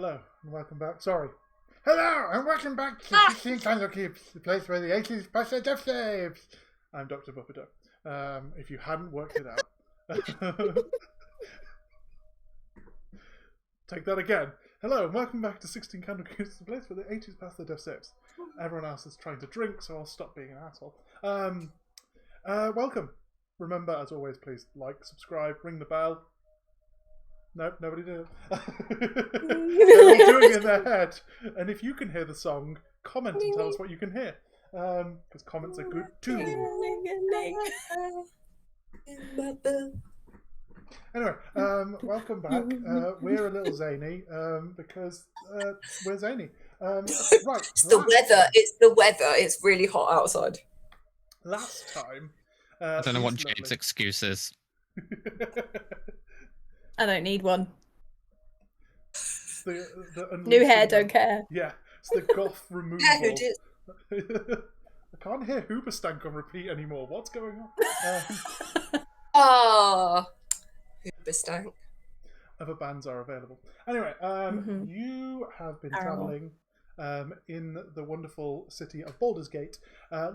Hello, and welcome back. Sorry. Hello, and welcome back to 16 Candlekeeps, the place where the 80s pass their death saves. I'm Dr. Bupperdo. If you hadn't worked it out. Take that again. Hello, and welcome back to 16 Candlekeeps, the place where the 80s pass their death saves. Everyone else is trying to drink, so I'll stop being an asshole. Welcome. Remember, as always, please like, subscribe, ring the bell. Nope, nobody did it. They're all doing it in their head. And if you can hear the song, comment and tell us what you can hear. Because comments are good too. Anyway, welcome back. We're a little zany because we're zany. Right. It's the weather. It's the weather. It's really hot outside. Last time. I don't know what Jade's excuse is. I don't need one. The New hair, don't care. Yeah, it's the goth removal. Yeah, who did? I can't hear Hoobastank on repeat anymore. What's going on? Hoobastank. Other bands are available. Anyway, you have been travelling in the wonderful city of Baldur's Gate,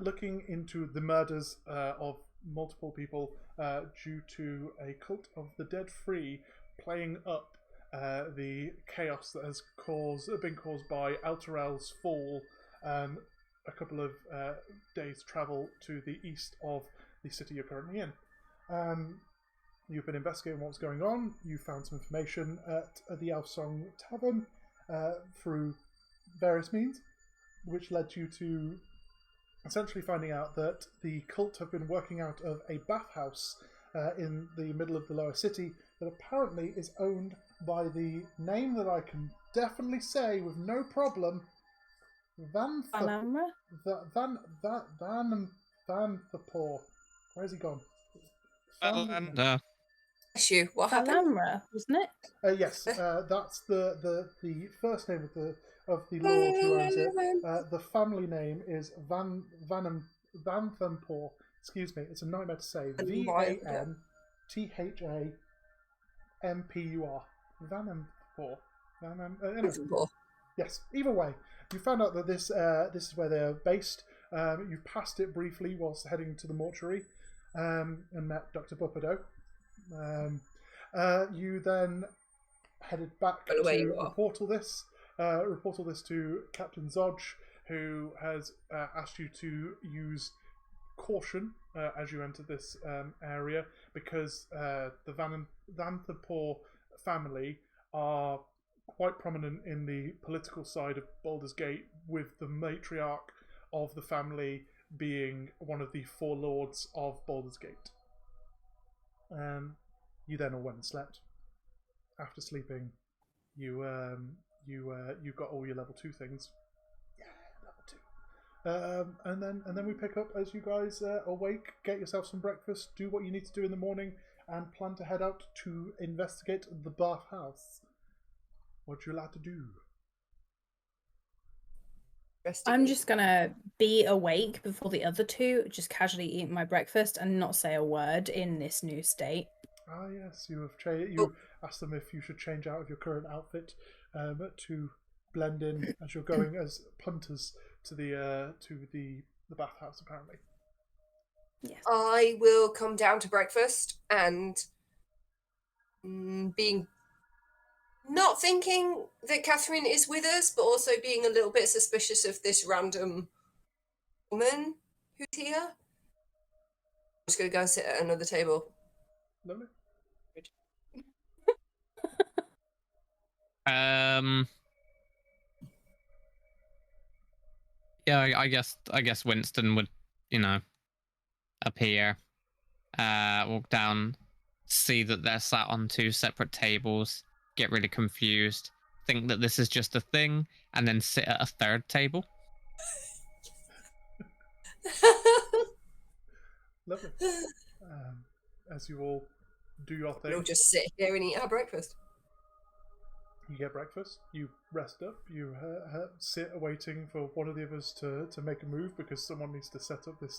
looking into the murders of multiple people due to a cult of the dead free playing up the chaos that has been caused by Elturel's fall a couple of days' travel to the east of the city you're currently in. You've been investigating what's going on. You found some information at the Elfsong Tavern through various means, which led you to essentially finding out that the cult have been working out of a bathhouse in the middle of the lower city that apparently is owned by the name that I can definitely say with no problem, Vanamra? Vanthapor. Where's he gone? What happened? Vanamra, wasn't it? Yes, that's the first name of the lord who owns it. The family name is Vanthampur. Excuse me, it's a nightmare to say. Vanthapur. Anyway. Yes. Either way, you found out that this is where they're based. You passed it briefly whilst heading to the mortuary, and met Dr. Bupperdo. You then headed back to report all this to Captain Zodge, who has asked you to use caution as you enter this area, because the Vanthapur family are quite prominent in the political side of Baldur's Gate, with the matriarch of the family being one of the four lords of Baldur's Gate. You then all went and slept. After sleeping, you got all your level 2 things. Yeah, level 2. And then we pick up as you guys awake, get yourself some breakfast, do what you need to do in the morning, and plan to head out to investigate the bathhouse. What you like to do? I'm just gonna be awake before the other two, just casually eat my breakfast and not say a word in this new state. Ah, yes, you have you asked them if you should change out of your current outfit to blend in as you're going as punters to the bathhouse. Apparently, yes. I will come down to breakfast and being not thinking that Katherine is with us, but also being a little bit suspicious of this random woman who's here. I'm just going to go and sit at another table. Lovely. Yeah, I guess Winston would, appear, walk down, see that they're sat on 2 separate tables, get really confused, think that this is just a thing, and then sit at a 3rd table. Lovely. As you all do your thing. We'll just sit here and eat our breakfast. You get breakfast, you rest up, you sit waiting for one of the others to make a move, because someone needs to set up this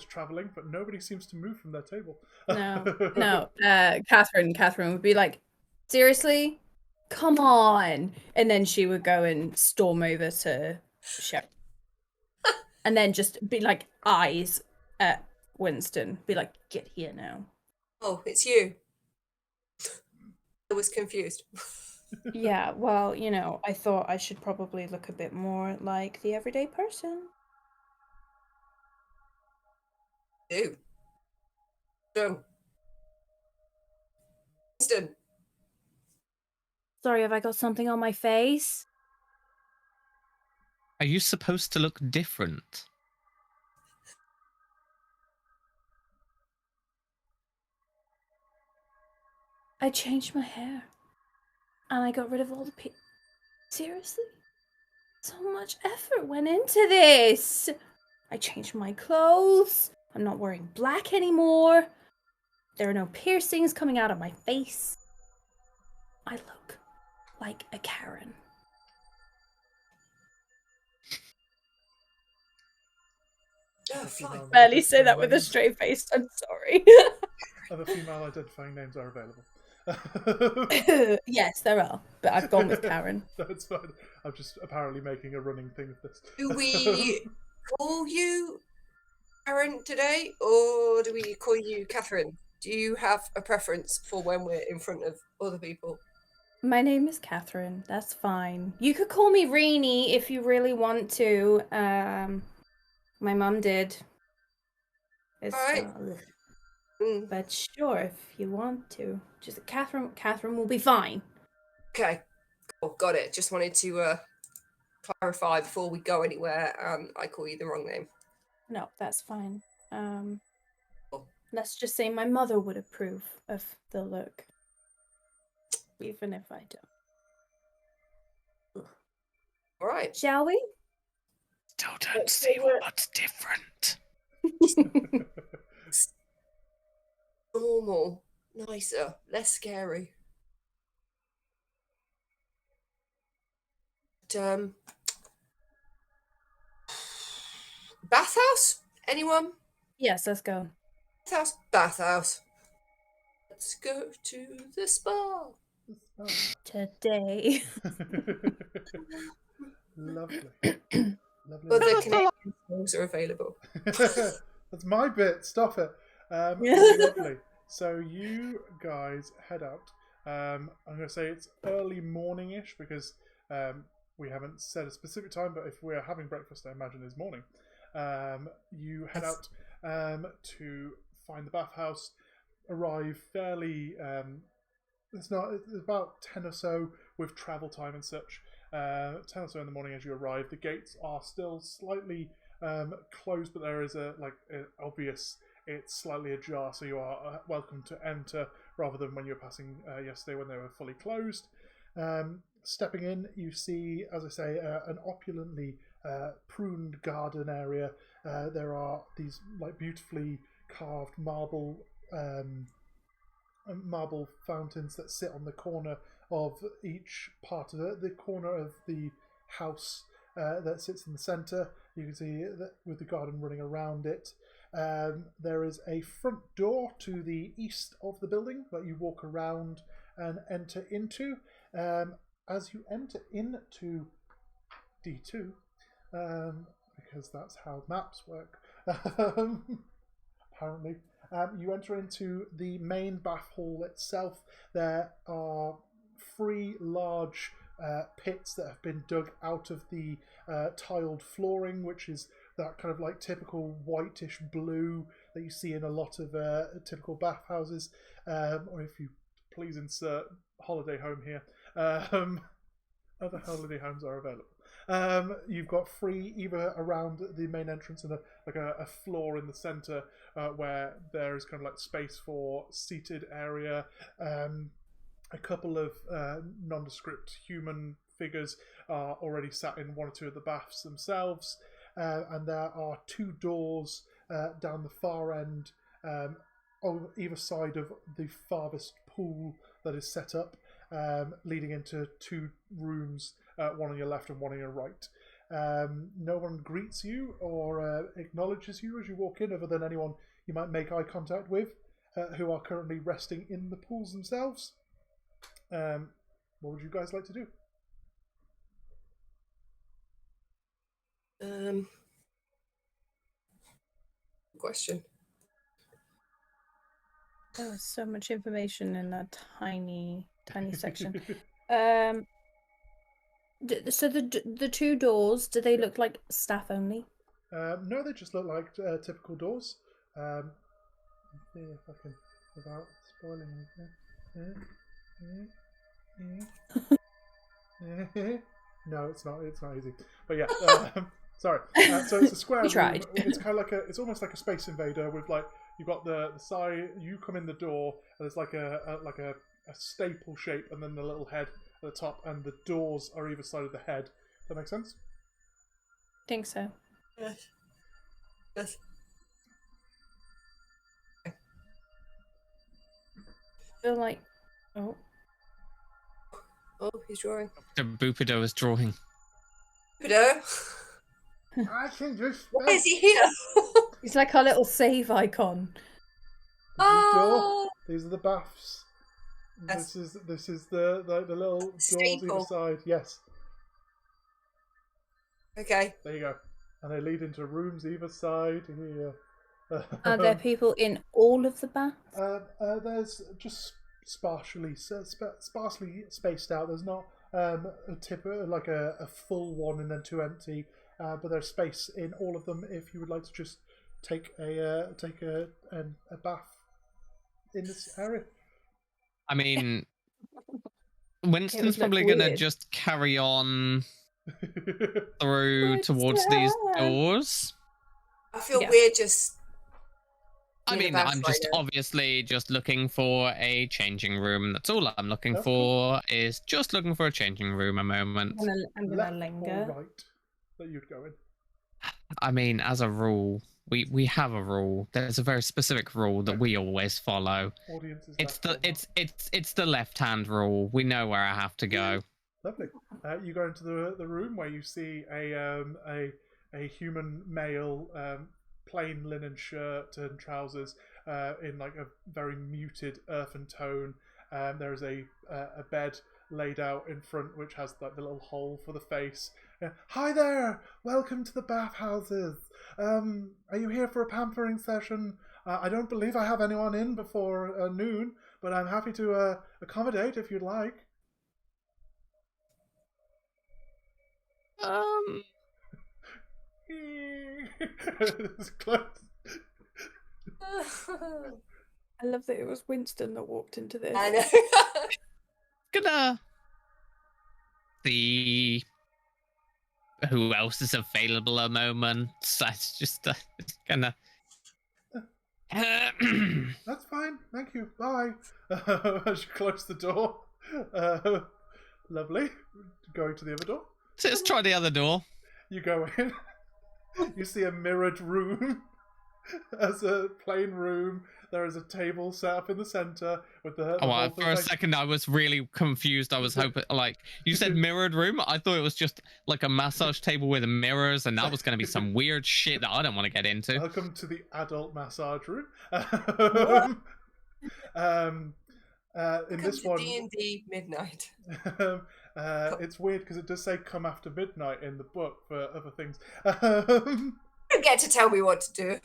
travelling, but nobody seems to move from their table. No. Catherine would be like, seriously? Come on. And then she would go and storm over to Cheryl. And then just be like eyes at Winston. Be like, get here now. Oh, it's you. I was confused. Yeah, well, you know, I thought I should probably look a bit more like the everyday person. Do. Winston. Sorry, have I got something on my face? Are you supposed to look different? I changed my hair. And I got rid of all the Seriously? So much effort went into this. I changed my clothes. I'm not wearing black anymore. There are no piercings coming out of my face. I look like a Karen. Oh, fine. Barely say that with a straight face. I'm sorry. Other female identifying names are available. Yes, there are, but I've gone with Karen. That's fine. I'm just apparently making a running thing of this. Do we call you Karen today, or do we call you Katherine? Do you have a preference for when we're in front of other people? My name is Katherine. That's fine. You could call me Reenie if you really want to. My mum did. It's, Alright. But sure, if you want to. Just Katherine will be fine. Okay, cool, got it. Just wanted to clarify before we go anywhere. I call you the wrong name. No, that's fine. Cool. Let's just say my mother would approve of the look. Even if I don't. All right. Shall we? Still don't see what's different. Normal, nicer, less scary. But, bathhouse? Anyone? Yes, let's go. Bathhouse? Bathhouse. Let's go to the spa. Today. Lovely. Other Canadian songs are available. That's my bit. Stop it. Lovely. So you guys head out. I'm going to say it's early morning-ish because we haven't said a specific time, but if we're having breakfast, I imagine it's morning. You head out to find the bathhouse. Arrive fairly. It's about 10 or so with travel time and such. 10 or so in the morning as you arrive. The gates are still slightly closed, but there is an obvious. It's slightly ajar, so you are welcome to enter rather than when you were passing yesterday when they were fully closed. Stepping in, you see, as I say, an opulently pruned garden area. There are these like beautifully carved marble fountains that sit on the corner of each part of the corner of the house that sits in the centre. You can see that with the garden running around it. There is a front door to the east of the building that you walk around and enter into. As you enter into D2, because that's how maps work, apparently, you enter into the main bath hall itself. There are 3 large pits that have been dug out of the tiled flooring, which is that kind of like typical whitish blue that you see in a lot of typical bathhouses, or if you please insert holiday home here. Other holiday homes are available. You've got 3 either around the main entrance and a floor in the centre where there is kind of like space for seated area. A couple of nondescript human figures are already sat in 1 or 2 of the baths themselves. And there are 2 doors down the far end on either side of the farthest pool that is set up, leading into 2 rooms, one on your left and one on your right. No one greets you or acknowledges you as you walk in, other than anyone you might make eye contact with, who are currently resting in the pools themselves. The what would you guys like to do? Question. There was so much information in that tiny section. So the two doors, do they look like staff only? No, they just look like typical doors. Let's see if I can, without spoiling anything. No, it's not. It's not easy. But yeah, sorry. So it's a square room. tried. It's kind of like it's almost like a Space Invader with like you've got the side. You come in the door, and it's like a staple shape, and then the little head at the top, and the doors are either side of the head. Does that make sense? Think so. Yes. Yes. Feel like, oh, he's drawing. The Boopido is drawing. Boopido? I can just. Why is he here? he's like our little save icon. Oh. These are the baths. Yes. This is the little doors Staple. either side. Yes. Okay. There you go. And they lead into rooms either side here. Are there people in all of the baths? There's just sparsely spaced out. There's not a like a full one and then two empty. But there's space in all of them if you would like to just take a bath in this area. I mean, Winston's probably going to just carry on through towards these doors. I feel weird just... I mean, I'm just obviously just looking for a changing room. That's all I'm looking for, is just looking for a changing room a moment. I'm gonna linger. Or right that you'd go in. I mean, as a rule, we have a rule. There's a very specific rule that we always follow. It's the left-hand rule. We know where I have to go. Lovely. You go into the room where you see a human male, plain linen shirt and trousers, in like a very muted earthen tone. There is a bed laid out in front which has like the little hole for the face. Hi there! Welcome to the bathhouses. Are you here for a pampering session? I don't believe I have anyone in before noon, but I'm happy to accommodate if you'd like. It's close. I love that it was Winston that walked into this. I know. Gonna see who else is available a moment. That's just gonna. That's fine. Thank you. Bye. As you close the door. Lovely. Going to the other door. So let's try the other door. You go in. You see a mirrored room. As a plain room. There is a table set up in the center with the. For a second, I was really confused. I was hoping, like, you said mirrored room. I thought it was just like a massage table with mirrors, and that was going to be some weird shit that I don't want to get into. Welcome to the adult massage room. In this one, D&D midnight. It's weird because it does say "come after midnight" in the book for other things. You don't get to tell me what to do.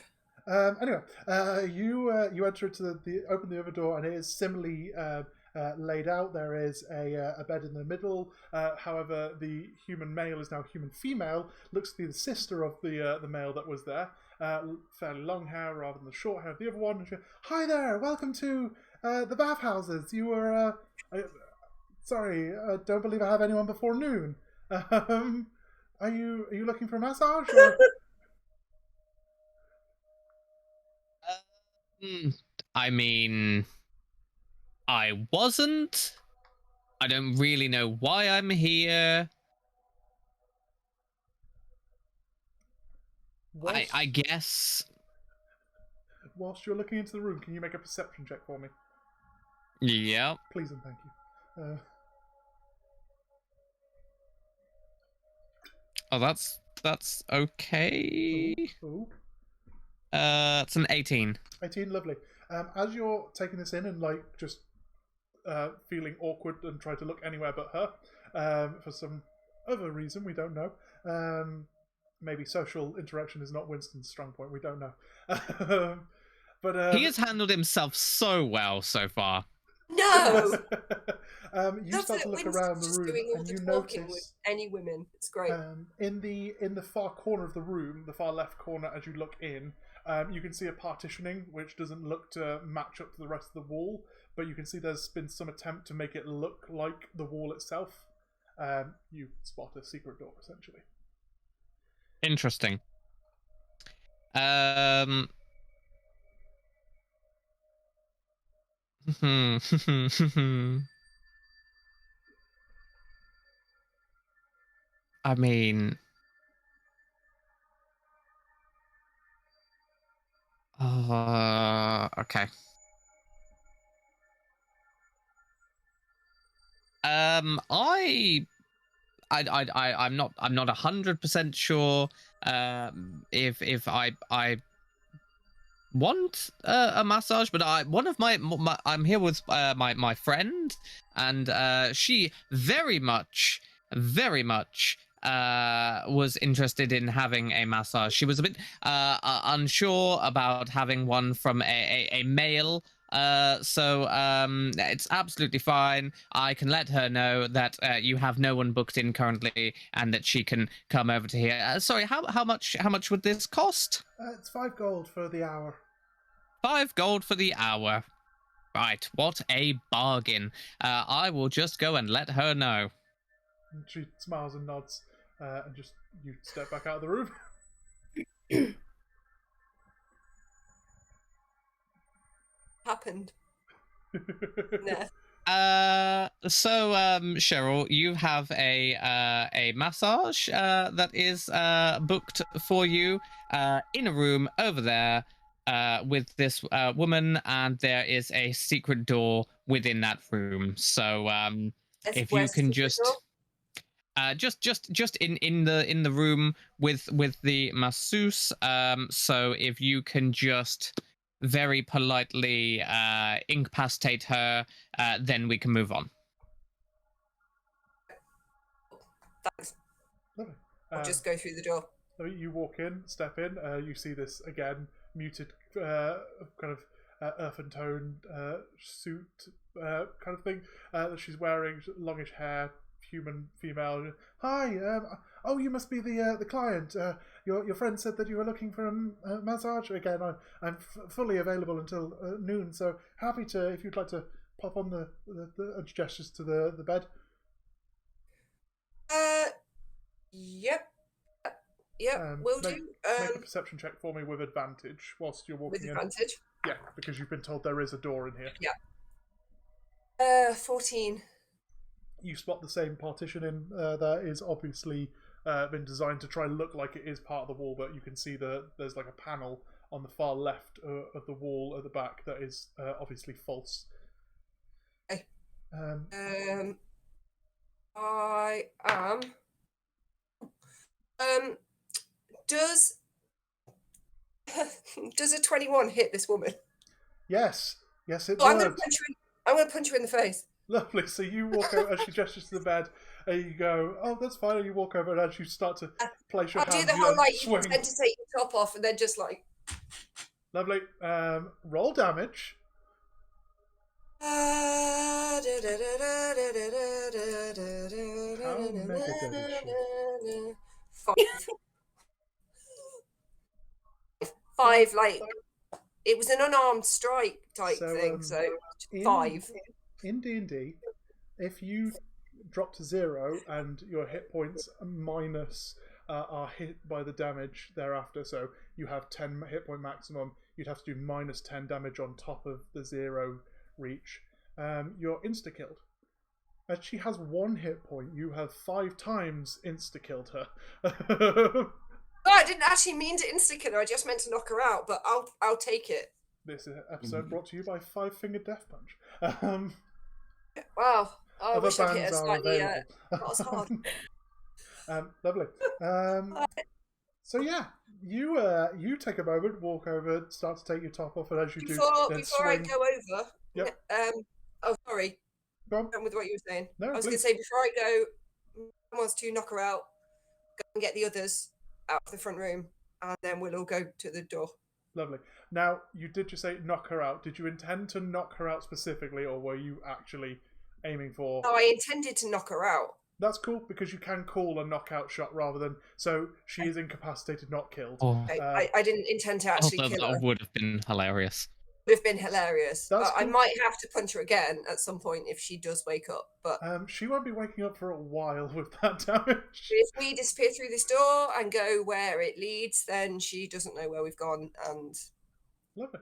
Anyway, you enter into open the other door, and it is similarly laid out. There is a bed in the middle. However, the human male is now human female. Looks to be the sister of the male that was there. Fairly long hair rather than the short hair of the other one. Hi there, welcome to the bathhouses. You were sorry, don't believe I have anyone before noon. Are you looking for a massage? Or... I mean, I wasn't. I don't really know why I'm here. I guess. Whilst you're looking into the room, can you make a perception check for me? Yeah. Please and thank you. Oh, that's okay. Ooh. It's an 18. 18, lovely. As you're taking this in and like just feeling awkward and try to look anywhere but her for some other reason we don't know. Maybe social interaction is not Winston's strong point. We don't know. But he has handled himself so well so far. No. You start to look around the room and you notice with any women. It's great. In the far corner of the room, the far left corner, as you look in, you can see a partitioning which doesn't look to match up to the rest of the wall, but you can see there's been some attempt to make it look like the wall itself. You spot a secret door, essentially. Interesting. I mean, okay. I'm not 100% sure if I want a massage, but I'm here with my friend, and she very much was interested in having a massage. She was a bit unsure about having one from a male. So it's absolutely fine. I can let her know that you have no one booked in currently, and that she can come over to here. Sorry, how much would this cost? It's 5 gold for the hour. 5 gold for the hour. Right, what a bargain. I will just go and let her know. And she smiles and nods, and just you step back out of the room. Happened. No. So Cheryl, you have a massage that is booked for you in a room over there with this woman, and there is a secret door within that room. So if you can just in the room with the masseuse, so if you can just very politely incapacitate her, then we can move on. Thanks. I'll just go through the door. You walk in, step in, you see this again muted kind of earth and tone suit kind of thing that she's wearing, longish hair, human female. Hi, oh, you must be the client. Your friend said that you were looking for a massage. Again, I'm fully available until noon, so happy to, if you'd like to pop on the gestures to the bed. Yep, will do. Make a perception check for me with advantage whilst you're walking in. With advantage? Yeah, because you've been told there is a door in here. Yeah. 14. You spot the same partition in that is obviously been designed to try and look like it is part of the wall, but you can see there's like a panel on the far left of the wall at the back that is obviously false. Okay. I am. Does a 21 hit this woman? Yes, it does. I'm going to punch her in the face. Lovely. So you walk over as she gestures to the bed, and you go, "Oh, that's fine." And you walk over, and as you start to place your hands, I'll do the whole swing. You tend to take your top off, and then just like. Lovely. Roll damage. How mega damage? 5. 5, like it was an unarmed strike type thing. So 5. In D&D, if you drop to 0 and your hit points minus are hit by the damage thereafter, so you have 10 hit point maximum, you'd have to do minus 10 damage on top of the 0 reach. You're insta-killed. As she has 1 hit point, you have 5 times insta-killed her. No, I didn't actually mean to insta-kill her. I just meant to knock her out, but I'll take it. This episode brought to you by 5-Fingered Death Punch. Wow. Oh, I wish I'd hit her slightly. That was hard. Lovely. So yeah, you take a moment, walk over, start to take your top off, and as you before then I swing. go over. Yep. Oh, sorry. Go on. with what you were saying. No, I was going to please. say, before I go, someone wants to knock her out, go and get the others out of the front room, and then we'll all go to the door. Lovely. Now, you did just say knock her out. Did you intend to knock her out specifically, or were you actually aiming for... No, I intended to knock her out. That's cool, because you can call a knockout shot rather than... So, she is incapacitated, not killed. Oh, I didn't intend to actually although kill her. that would have been hilarious. Would have been hilarious. That's I cool. might have to punch her again at some point if she does wake up. But She won't be waking up for a while with that damage. if we disappear through this door and go where it leads, then she doesn't know where we've gone, and Lovely.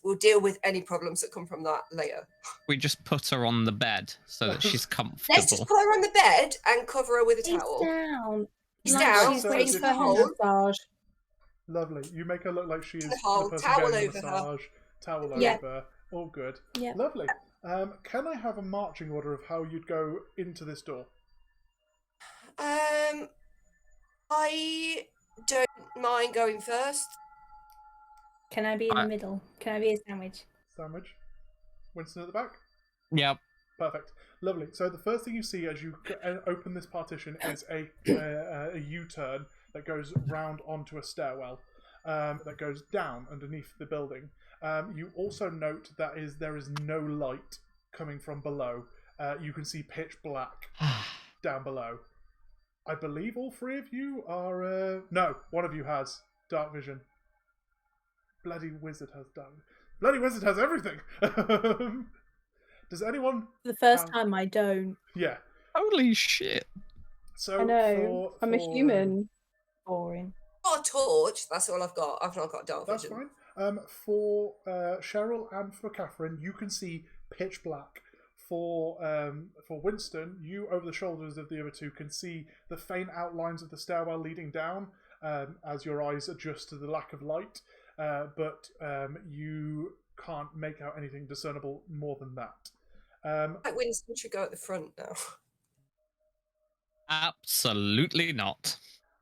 we'll deal with any problems that come from that later. We just put her on the bed so that she's comfortable. Let's just put her on the bed and cover her with a She's towel. down. She's Like down, she's so waiting it's for her cold. massage. Lovely. You make her look like she is In the hole, the person towel getting the over her. massage. Towel Yeah. over. All good. Yeah. Lovely. Can I have a marching order of how you'd go into this door? I don't mind going first. Can I be in the middle? Can I be a sandwich? Sandwich. Winston at the back? Yep. Perfect. Lovely. So the first thing you see as you open this partition is a U-turn that goes round onto a stairwell that goes down underneath the building. You also note that there is no light coming from below. You can see pitch black down below. I believe all three of you are... No, one of you has dark vision. Bloody wizard has dark... Bloody wizard has everything! Does anyone... The first time I don't. Yeah. Holy shit. So I know. I'm a human. Boring. Got a torch. That's all I've got. I've not got dark That's vision. fine. For Cheryl and for Katherine, you can see pitch black. For Winston, you over the shoulders of the other two can see the faint outlines of the stairwell leading down as your eyes adjust to the lack of light. But you can't make out anything discernible more than that. Like Winston should go at the front now. Absolutely not.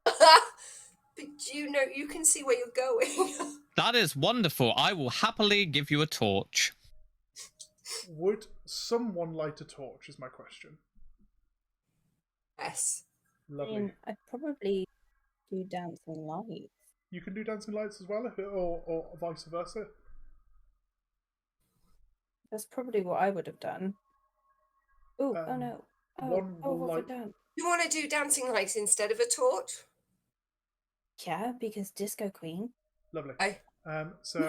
But you can see where you're going. That is wonderful. I will happily give you a torch. Would someone light a torch is my question. Yes. Lovely. I'd probably do dancing lights. You can do dancing lights as well, or vice versa. That's probably what I would have done. Ooh, oh no. Oh, one what will have I light- done? You want to do dancing lights instead of a torch? Yeah, because Disco Queen. Lovely. Aye. So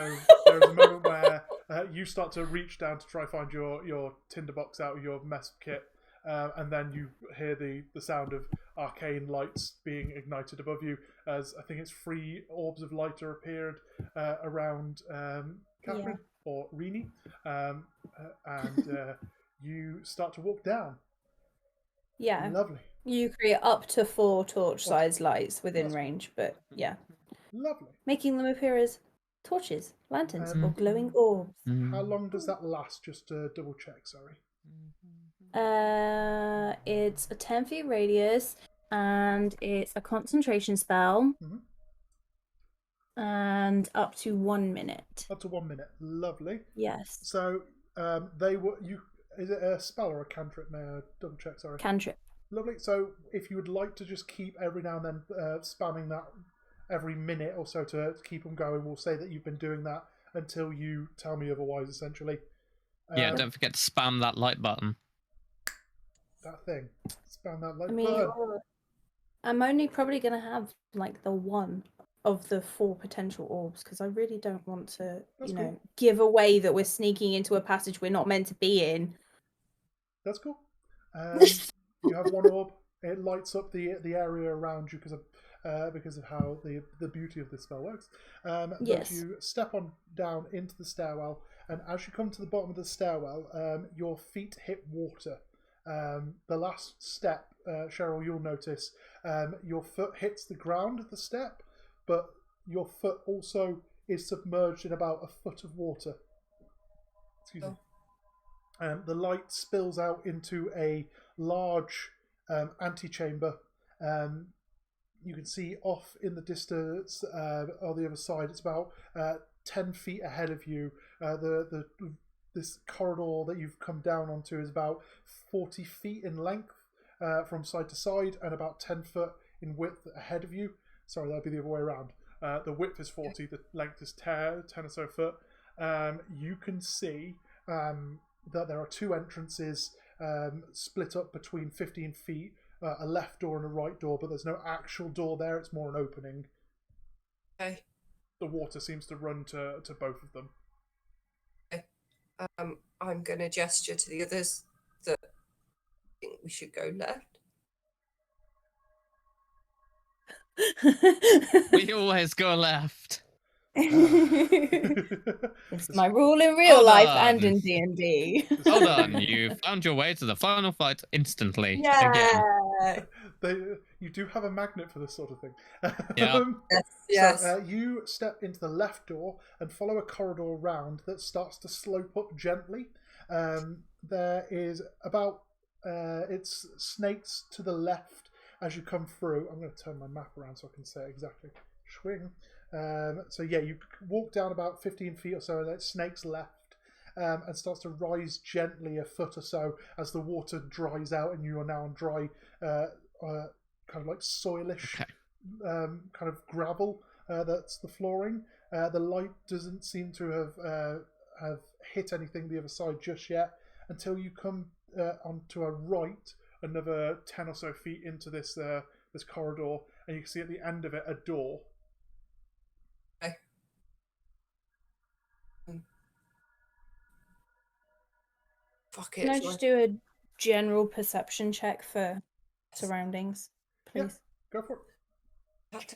there is a moment where you start to reach down to try find your tinderbox out of your mess kit, and then you hear the sound of arcane lights being ignited above you as I think it's 3 orbs of light are appeared around Katherine or Rini, and you start to walk down. Yeah. Lovely. You create up to 4 torch-sized lights within That's range, but yeah. Lovely. Making them appear as torches, lanterns, or glowing orbs. How long does that last? Just to double check, sorry. It's a 10 feet radius, and it's a concentration spell, and up to 1 minute. Up to 1 minute. Lovely. Yes. So they were you. Is it a spell or a cantrip? May I double check? Sorry. Cantrip. Lovely. So if you would like to just keep every now and then spamming that every minute or so to keep them going, we'll say that you've been doing that until you tell me otherwise, essentially. Yeah, don't forget to spam that like button. That thing. Spam that like I mean, button. I'm only probably going to have like the 1 of the 4 potential orbs because I really don't want to, That's you cool. know, give away that we're sneaking into a passage we're not meant to be in. That's cool. You have 1 orb. It lights up the area around you because of how the beauty of this spell works. Yes. But you step on down into the stairwell, and as you come to the bottom of the stairwell, your feet hit water. The last step, Cheryl, you'll notice your foot hits the ground of the step, but your foot also is submerged in about a foot of water. Excuse me. The light spills out into a large antechamber. You can see off in the distance on the other side, it's about 10 feet ahead of you. The this corridor that you've come down onto is about 40 feet in length from side to side, and about 10 foot in width ahead of you. Sorry, that'd be the other way around. The width is 40, the length is 10 or so foot. You can see that there are two entrances split up between 15 feet, a left door and a right door, but there's no actual door there, it's more an opening. Okay. The water seems to run to both of them. Okay. I'm going to gesture to the others that I think we should go left. We always go left. It's my rule in real life and in D&D. Hold on, you found your way to the final fight instantly. Yeah. Again. You do have a magnet for this sort of thing. Yeah. Yes. So you step into the left door and follow a corridor round that starts to slope up gently. There is about it's snakes to the left as you come through. I'm going to turn my map around so I can say it exactly. Swing. So yeah, you walk down about 15 feet or so, and then snakes left, and starts to rise gently a foot or so as the water dries out, and you are now on dry, kind of like soilish, kind of gravel. That's the flooring. The light doesn't seem to have hit anything the other side just yet, until you come onto a right, another 10 or so feet into this this corridor, and you can see at the end of it a door. Okay. Fuck it. Can I just do a general perception check for surroundings, please? Yeah, go for it.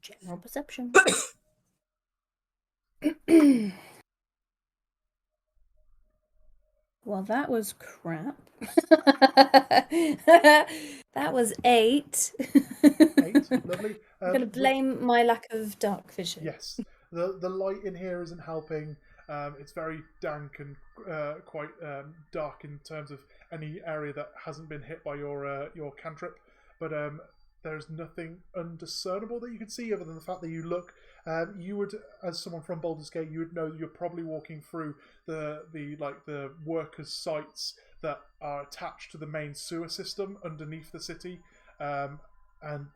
General perception. Well, that was crap. That was 8. 8, lovely. I'm going to blame my lack of dark vision. Yes, the light in here isn't helping. It's very dank and quite dark in terms of any area that hasn't been hit by your cantrip. But there's nothing undiscernible that you can see other than the fact that you look. You would, as someone from Baldur's Gate, you would know you're probably walking through the workers' sites that are attached to the main sewer system underneath the city, and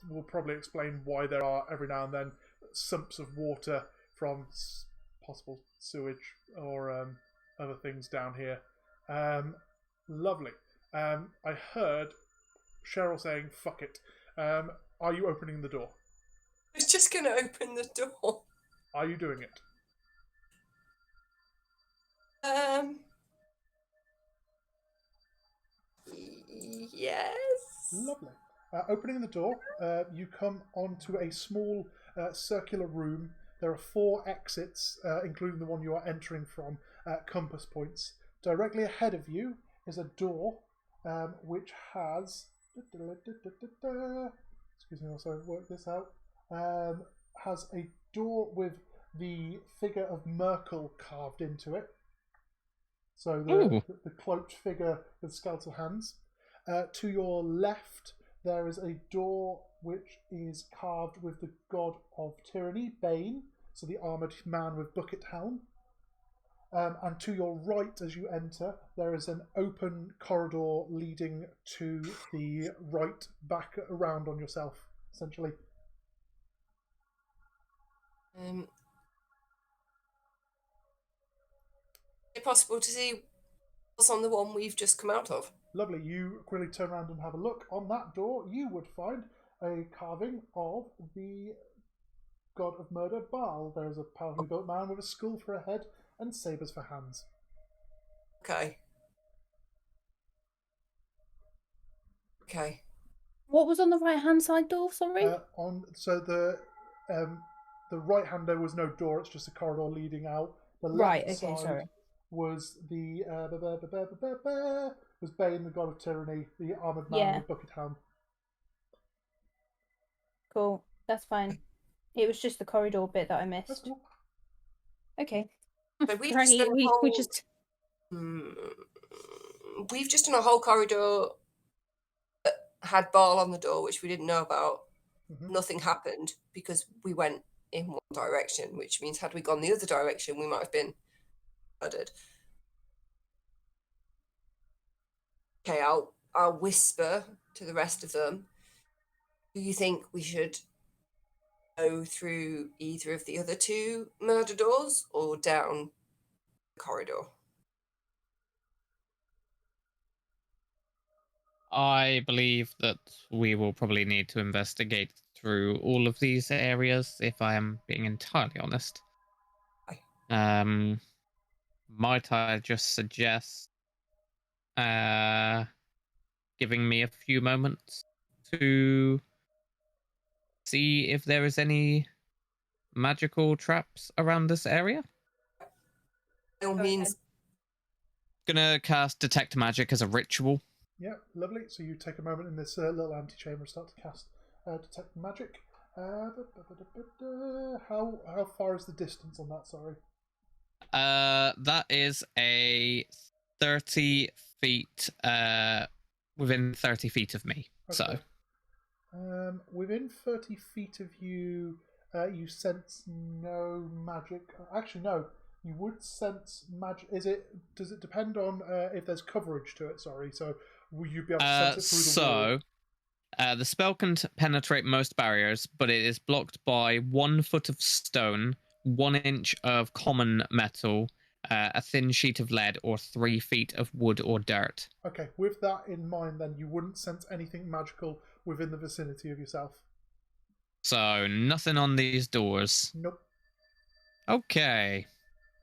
will probably explain why there are every now and then sumps of water from possible sewage or other things down here. Lovely. I heard Cheryl saying, "Fuck it." Are you opening the door? I was just going to open the door. Are you doing it? Yes. Lovely. Opening the door, you come onto a small circular room. There are 4 exits, including the one you are entering from, compass points. Directly ahead of you is a door which has... Excuse me, also work this out. Has a door with the figure of Merkel carved into it. So the cloaked figure with skeletal hands. To your left, there is a door which is carved with the god of tyranny, Bane, so the armoured man with bucket helm. And to your right, as you enter, there is an open corridor leading to the right, back around on yourself, essentially. Is it possible to see what's on the one we've just come out of? Lovely. You quickly turn around and have a look. On that door, you would find a carving of the god of murder, Baal. There is a powerfully built man with a skull for a head and sabres for hands. Okay. Okay. What was on the right-hand side door, sorry? The right-hand door was no door, it's just a corridor leading out. The left side was the was Bane, the god of tyranny, the armoured man with bucket helm. Cool, that's fine. It was just the corridor bit that I missed. That's cool. Okay. So we've just done a whole corridor that had Baal on the door, which we didn't know about. Mm-hmm. Nothing happened because we went in one direction, which means had we gone the other direction, we might have been murdered. Okay, I'll whisper to the rest of them. Do you think we should go through either of the other two murder doors or down the corridor? I believe that we will probably need to investigate through all of these areas, if I am being entirely honest. Might I just suggest giving me a few moments to see if there is any magical traps around this area? By all means. Gonna cast Detect Magic as a ritual. Yeah, lovely. So you take a moment in this little antechamber and start to cast Detect Magic. How far is the distance on that? Sorry. That is a 30 feet. Within 30 feet of me. Okay. So. Within 30 feet of you, you sense no magic. Actually, no. You would sense magic. Does it depend on if there's coverage to it? Sorry. So will you be able to sense it through the wall? The spell can penetrate most barriers, but it is blocked by 1 foot of stone, 1 inch of common metal, a thin sheet of lead, or 3 feet of wood or dirt. Okay, with that in mind, then you wouldn't sense anything magical within the vicinity of yourself. So nothing on these doors. Nope. Okay.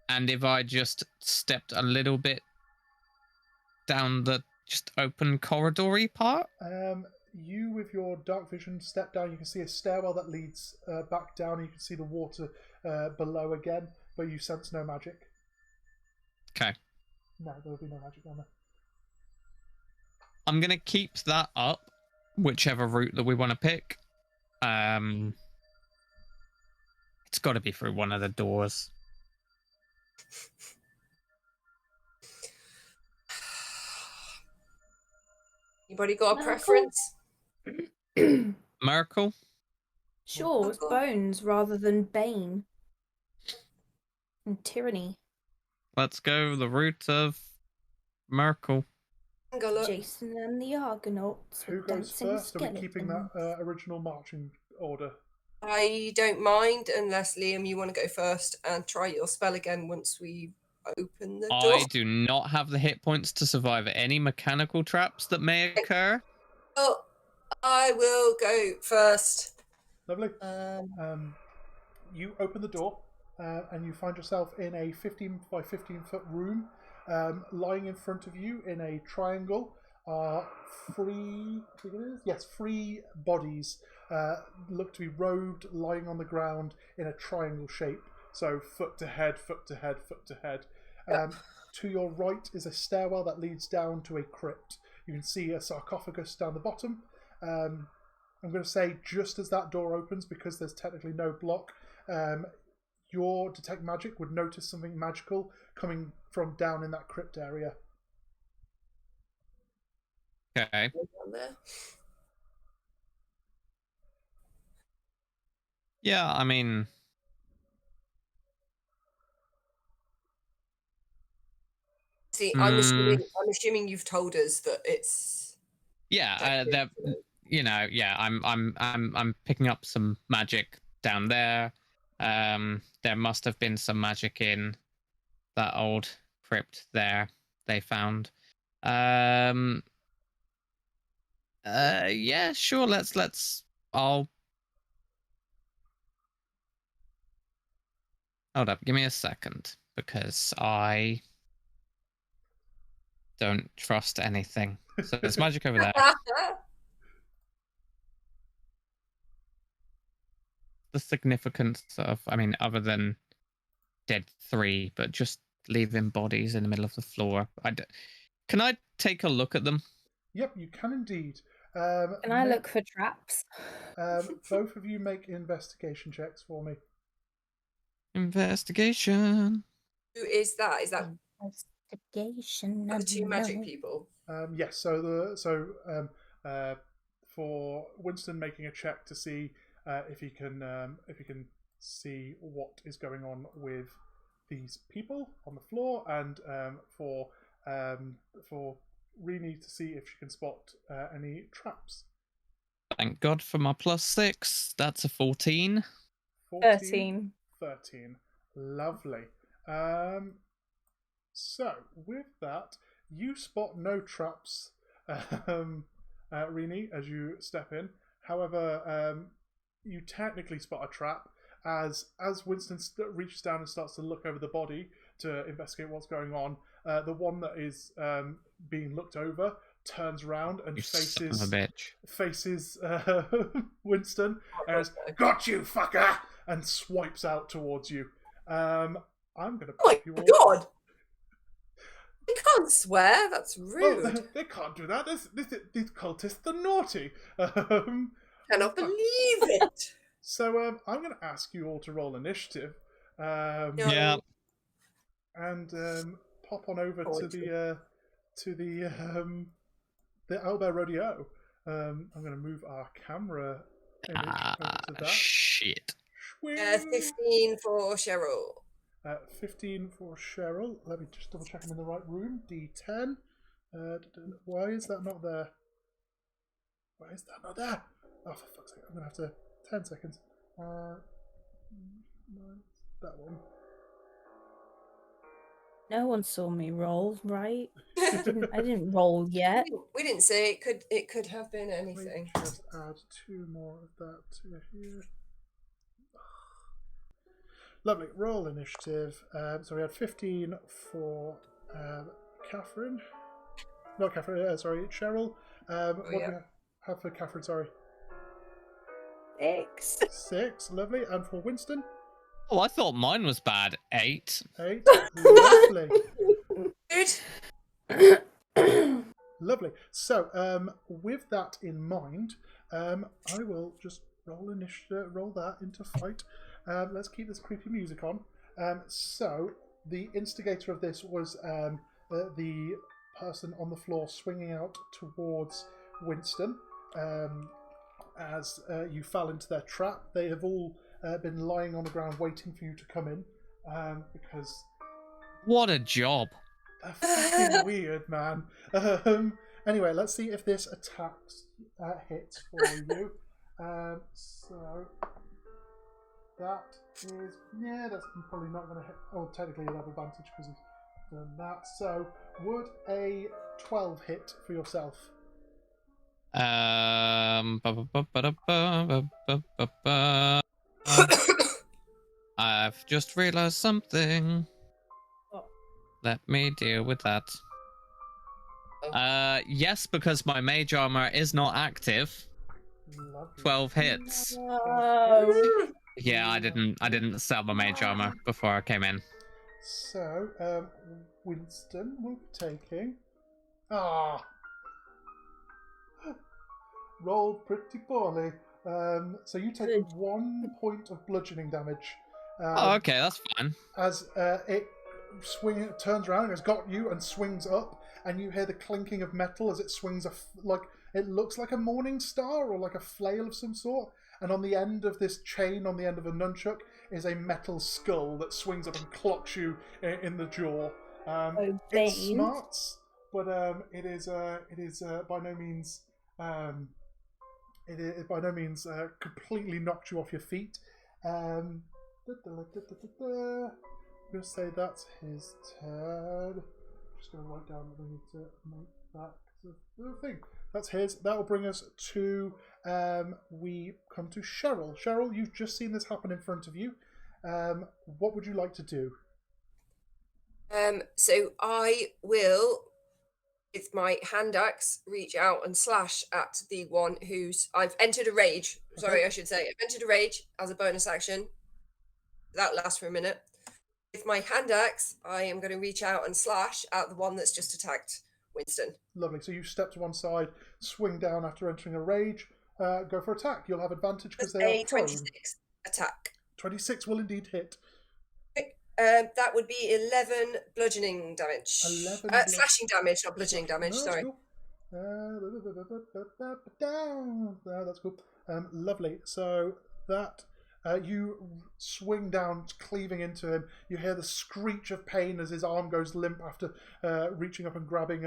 And if I just stepped a little bit down the just open corridor-y part? You, with your dark vision, step down. You can see a stairwell that leads back down. And you can see the water below again, but you sense no magic. Okay. No, there will be no magic down there. I'm going to keep that up, whichever route that we want to pick. It's got to be through one of the doors. Anybody got a preference? Merkel? Sure, it's bones rather than bane. And tyranny. Let's go the route of Merkel. Jason and the Argonauts. Who goes first? Are we keeping that original marching order? I don't mind, unless Liam, you want to go first and try your spell again once we open the door. I do not have the hit points to survive any mechanical traps that may occur. Oh, I will go first. Lovely. You open the door and you find yourself in a 15 by 15 foot room. Lying in front of you in a triangle are three bodies. Look to be robed, lying on the ground in a triangle shape. So foot to head, foot to head, foot to head. To your right is a stairwell that leads down to a crypt. You can see a sarcophagus down the bottom. I'm going to say just as that door opens, because there's technically no block, your Detect Magic would notice something magical coming from down in that crypt area. Okay. Yeah, I mean... See, I'm assuming you've told us that it's... Yeah, I'm picking up some magic down there. There must have been some magic in that old crypt there they found. Yeah, sure, let's I'll hold up, give me a second, because I don't trust anything. So there's magic over there. The significance of, I mean, other than dead 3, but just leaving bodies in the middle of the floor. Can I take a look at them? Yep, you can indeed. Can I look for traps? Both of you make investigation checks for me. Investigation. Who is that? Is that investigation? the two magic people? Yes. So for Winston, making a check to see if he can see what is going on with these people on the floor, and for Rini to see if she can spot any traps. Thank God for my +6. That's a 14. 13. 13. Lovely. So, with that, you spot no traps, Rini, as you step in. However, you technically spot a trap as Winston reaches down and starts to look over the body to investigate what's going on. The one that is being looked over turns around and faces Winston and says, "Got you, fucker!" and swipes out towards you. I'm going to put you all... God! You can't swear, that's rude. Oh, they can't do that. These cultists are naughty. Cannot believe it. So I'm going to ask you all to roll initiative. Yeah. And pop on over to the Owlbear Rodeo. I'm going to move our camera image over to that. Shit. 15 for Cheryl. 15 for Cheryl. Let me just double check I'm in the right room. D10. Why is that not there? Why is that not there? Oh, for fuck's sake. I'm going to have to... 10 seconds. That one. No one saw me roll, right? I didn't roll yet. We didn't say it could have been anything. Just add 2 more of that to here. Lovely. Roll initiative. So we had 15 for Katherine. Not Katherine, sorry, Cheryl. What do we have for Katherine, sorry? 6. 6, lovely. And for Winston? Oh, I thought mine was bad. 8. 8, lovely. Good. Lovely. So, with that in mind, I will just roll that into fight. Let's keep this creepy music on. So, the instigator of this was the person on the floor swinging out towards Winston. As you fell into their trap, they have all been lying on the ground waiting for you to come in because... What a job. They're fucking weird, man. Anyway, let's see if this attacks hits for you. So that is... Yeah, that's probably not going to hit. Oh, technically you'll have advantage because you've done that. So would a 12 hit for yourself? I've just realized something. Let me deal with that. Yes, because my mage armor is not active. Lovely. 12 hits. No. Yeah, I didn't sell my mage armor before I came in. So, Winston will be taking... Rolled pretty poorly. So you take 1 point of bludgeoning damage. Okay, that's fine. As it turns around and has got you and swings up, and you hear the clinking of metal as it swings it looks like a morning star or like a flail of some sort. And on the end of this chain, on the end of a nunchuck, is a metal skull that swings up and clocks you in the jaw. It smarts, but it is by no means completely knocked you off your feet. We'll say that's his turn. I'm just going to write down that we need to make that the thing. That's his. That will bring us to we come to Cheryl. Cheryl, you've just seen this happen in front of you. What would you like to do? So I will, with my hand axe, reach out and slash at the one who's... I've entered a rage. Sorry, okay. I should say. I've entered a rage as a bonus action. That lasts for a minute. With my hand axe, I am going to reach out and slash at the one that's just attacked Winston. Lovely. So you step to one side, swing down after entering a rage, go for attack. You'll have advantage because they are prone. 26 attack. 26 will indeed hit. That would be 11 bludgeoning damage. 11 slashing damage, not bludgeoning damage. Sorry. Cool. That's cool. Lovely. So that you swing down, cleaving into him. You hear the screech of pain as his arm goes limp after reaching up and grabbing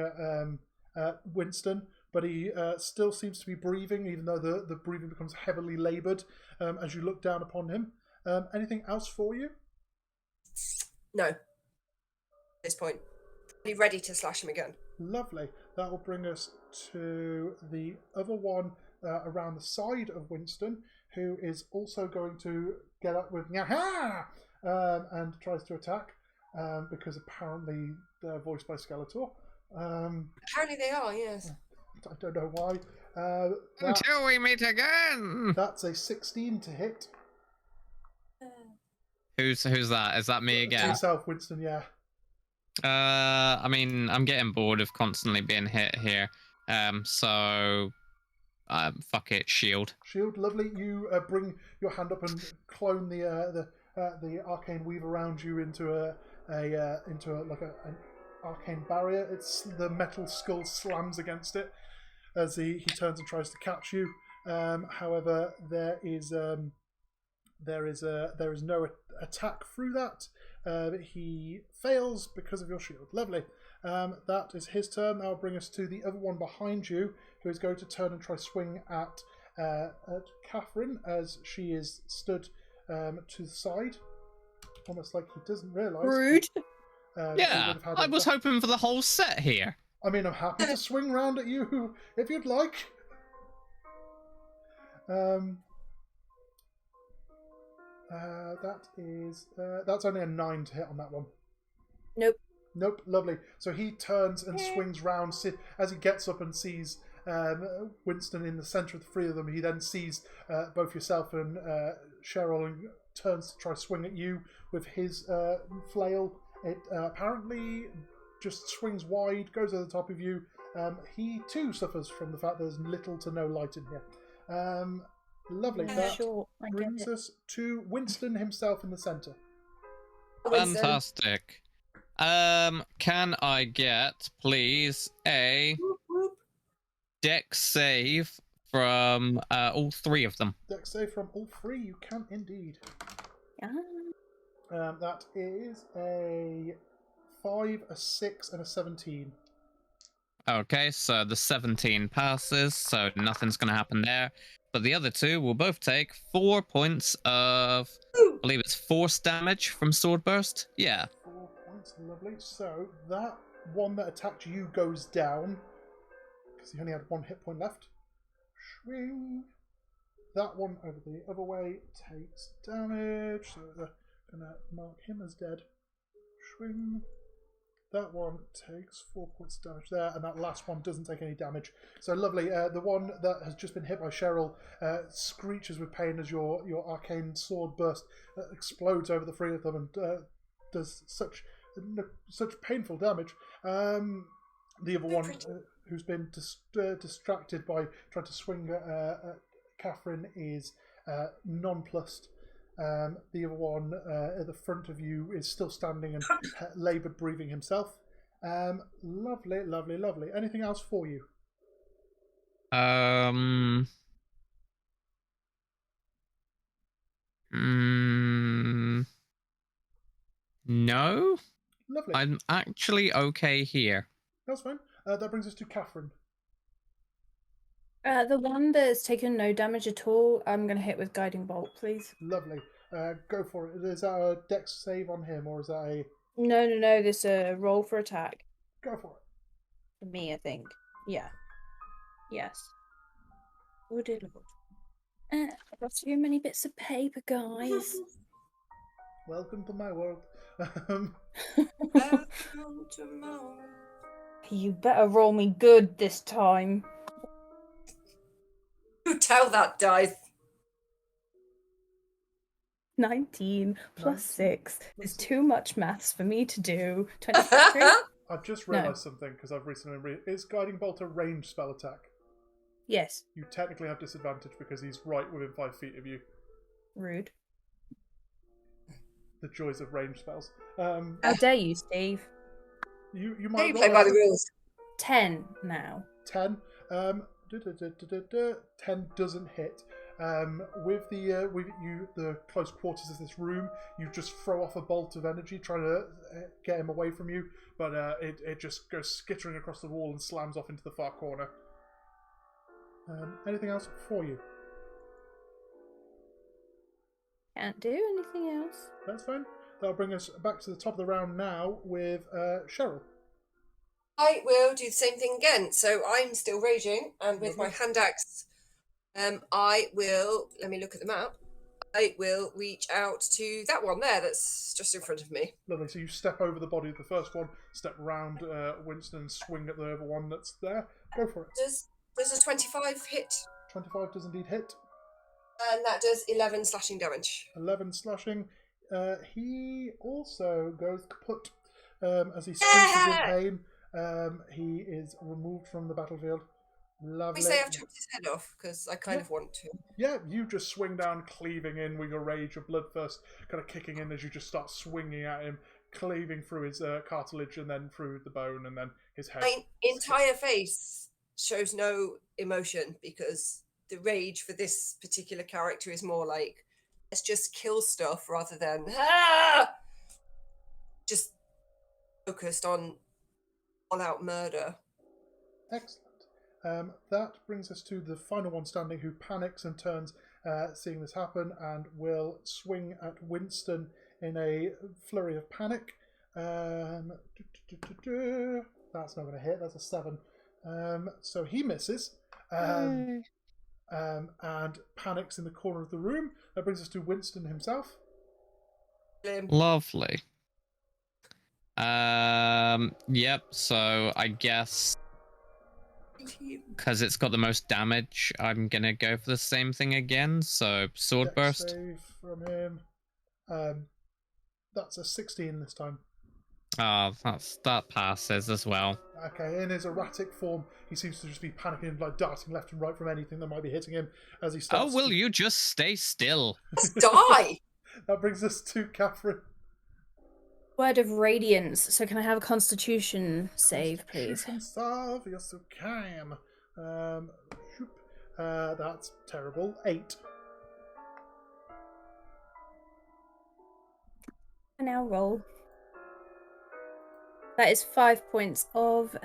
Winston, but he still seems to be breathing, even though the breathing becomes heavily laboured as you look down upon him. Anything else for you? No. At this point. Be ready to slash him again. Lovely. That will bring us to the other one around the side of Winston, who is also going to get up with Nyaha! And tries to attack, because apparently they're voiced by Skeletor. Apparently they are, yes. I don't know why. Until we meet again! That's a 16 to hit. Who's that? Is that me To again? yourself, Winston, yeah. I mean, I'm getting bored of constantly being hit here. So fuck it, shield. Shield, lovely. You bring your hand up and clone the arcane weave around you into an arcane barrier. It's the metal skull slams against it as he turns and tries to catch you. However, there is no attack through that. He fails because of your shield. Lovely. That is his turn. That will bring us to the other one behind you, who is going to turn and try swing at Katherine as she is stood to the side, almost like he doesn't realise. Rude. Yeah, I was hoping for the whole set here. I mean, I'm happy to swing round at you if you'd like. That's only a 9 to hit on that one. Nope, lovely. So he turns and swings round. As he gets up and sees Winston in the centre of the three of them, he then sees both yourself and Cheryl and turns to try to swing at you with his flail. It apparently just swings wide, goes over the top of you. He too suffers from the fact there's little to no light in here. Lovely. That brings us to Winston himself in the centre. Fantastic. Can I get, please, a dex save from all three of them? Dex save from all three, you can indeed. That is a 5, a 6, and a 17. Okay, so the 17 passes, so nothing's going to happen there. But the other two will both take 4 points of, I believe it's force damage from sword burst. Yeah. 4 points, lovely. So that one that attacked you goes down because he only had 1 hit point left. Swing. That one over the other way takes damage, so they're gonna mark him as dead. Swing. That one takes 4 points of damage there, and that last one doesn't take any damage. So lovely. The one that has just been hit by Cheryl screeches with pain as your arcane sword burst explodes over the three of them and does such painful damage. The other one, who's been distracted by trying to swing at Katherine, is nonplussed. The other one at the front of you is still standing and laboured breathing himself. Lovely, lovely, lovely. Anything else for you? No. Lovely. I'm actually okay here. That's fine. That brings us to Katherine. The one that's taken no damage at all, I'm going to hit with Guiding Bolt, please. Lovely. Go for it. Is that a dex save on him, or is that a... No, there's a roll for attack. Go for it. For me, I think. Yeah. Yes. Oh, dear Lord. I've got too many bits of paper, guys. Welcome to my world. Welcome to my world. You better roll me good this time. You tell that dice. 19 plus 6 is too much maths for me to do. 23? I've just realised something because I've recently is Guiding Bolt a ranged spell attack? Yes. You technically have disadvantage because he's right within 5 feet of you. Rude. The joys of ranged spells. How dare you, Steve? You How might you play by the rules? 10 now. 10. 10 doesn't hit. With the close quarters of this room, you just throw off a bolt of energy trying to get him away from you, but it just goes skittering across the wall and slams off into the far corner. Anything else for you? Can't do anything else. That's fine. That'll bring us back to the top of the round now with Cheryl. I will do the same thing again. So I'm still raging, and with my hand axe, I will, let me look at the map, I will reach out to that one there that's just in front of me. Lovely. So you step over the body of the first one, step round Winston, and swing at the other one that's there. Go for it. Does a 25 hit? 25 does indeed hit. And that does 11 slashing damage. 11 slashing. He also goes kaput as he screeches in pain. He is removed from the battlefield. Lovely. We say I've chopped his head off, because I kind of want to. Yeah, you just swing down, cleaving in with your rage, your bloodthirst kind of kicking in as you just start swinging at him, cleaving through his cartilage and then through the bone and then his head. My entire face shows no emotion, because the rage for this particular character is more like, let's just kill stuff rather than just focused on all-out murder. Excellent. That brings us to the final one standing, who panics and turns, seeing this happen, and will swing at Winston in a flurry of panic. That's not going to hit. That's a 7. So he misses. And panics in the corner of the room. That brings us to Winston himself. Lovely. Yep, so I guess because it's got the most damage, I'm gonna go for the same thing again, so sword Dex burst. save from him. That's a 16 this time. Oh, that passes as well. Okay, in his erratic form, he seems to just be panicking, like darting left and right from anything that might be hitting him as he starts. Oh, will you just stay still? Just die! That brings us to Katherine. Word of Radiance. So can I have a Constitution save, please? Constitution save, yes you can. That's terrible. 8. And now roll. That is 5 points of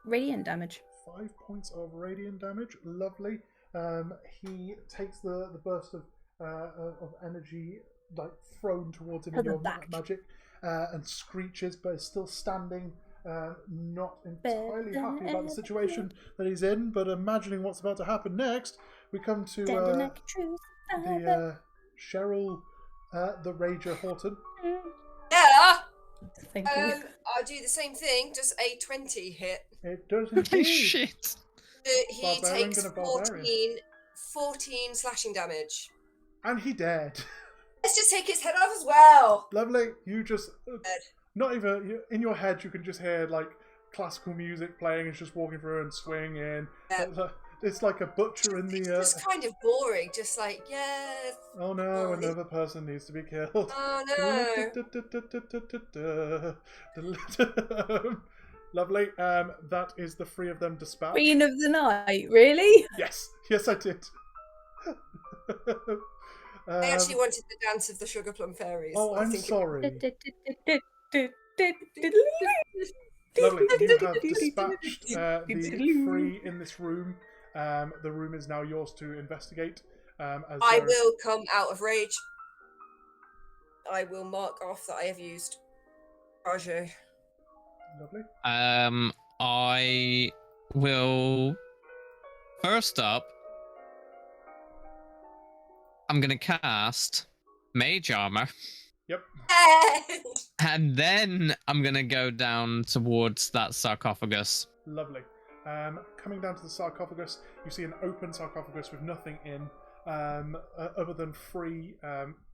radiant damage. 5 points of radiant damage. Lovely. He takes the burst of energy like thrown towards him in your magic and screeches, but is still standing, not entirely happy about the situation that he's in, but imagining what's about to happen next. We come to the Cheryl, the Rager Horton. Yeah! Thank you. I'll do the same thing. Does a 20 hit? It does Oh, indeed. shit. He takes 14 slashing damage. And he dead. Let's just take his head off as well. Lovely. You just not even in your head. You can just hear like classical music playing. It's just walking through and swinging. Yeah. It's like a butcher in the. It's just kind of boring. Just like Oh no! Another person needs to be killed. Oh no! Lovely. That is the 3 of them dispatched. Queen of the Night, really? Yes, I did. I actually wanted the dance of the Sugar Plum Fairies. Oh, I'm sorry. Lovely. Lovely. You have dispatched the 3 in this room. The room is now yours to investigate. I will come out of rage. I will mark off that I have used Raju. Lovely. I will first up. I'm gonna cast Mage Armor. Yep. And then I'm gonna go down towards that sarcophagus. Lovely. Coming down to the sarcophagus, you see an open sarcophagus with nothing in, other than 3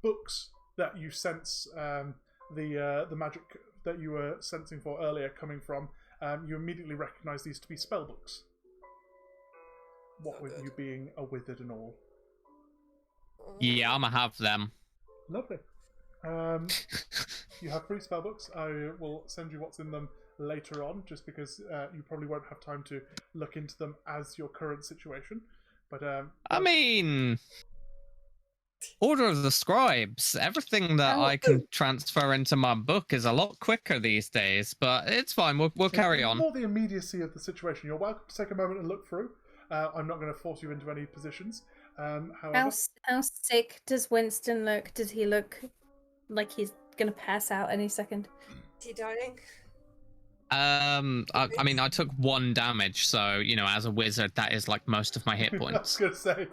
books that you sense the magic that you were sensing for earlier coming from. You immediately recognise these to be spellbooks. What with you being a wizard and all. Yeah, I'ma have them. Lovely. You have 3 spellbooks. I will send you what's in them later on, just because you probably won't have time to look into them as your current situation. But I mean, Order of the Scribes. Everything that I can transfer into my book is a lot quicker these days. But it's fine. We'll carry on. More the immediacy of the situation. You're welcome to take a moment and look through. I'm not going to force you into any positions. However, how sick does Winston look? Does he look like he's gonna pass out any second? Is he dying? I mean, I took 1 damage, so you know, as a wizard, that is like most of my hit I was points. going to say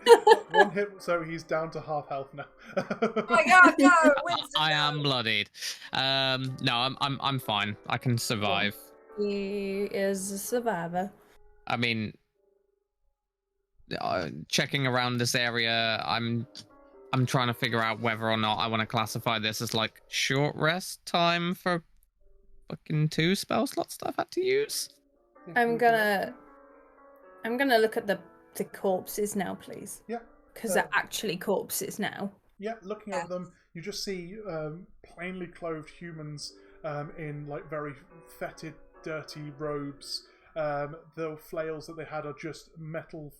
1 hit, so he's down to half health now. Oh my God, no! Winston, I no. am bloodied. No, I'm fine. I can survive. He is a survivor. I mean, checking around this area, I'm trying to figure out whether or not I want to classify this as like short rest time for fucking 2 spell slots that I've had to use. I'm gonna look at the corpses now, please. Yeah. Because they're actually corpses now. Yeah, looking at them, you just see plainly clothed humans in like very fetid, dirty robes. The flails that they had are just metal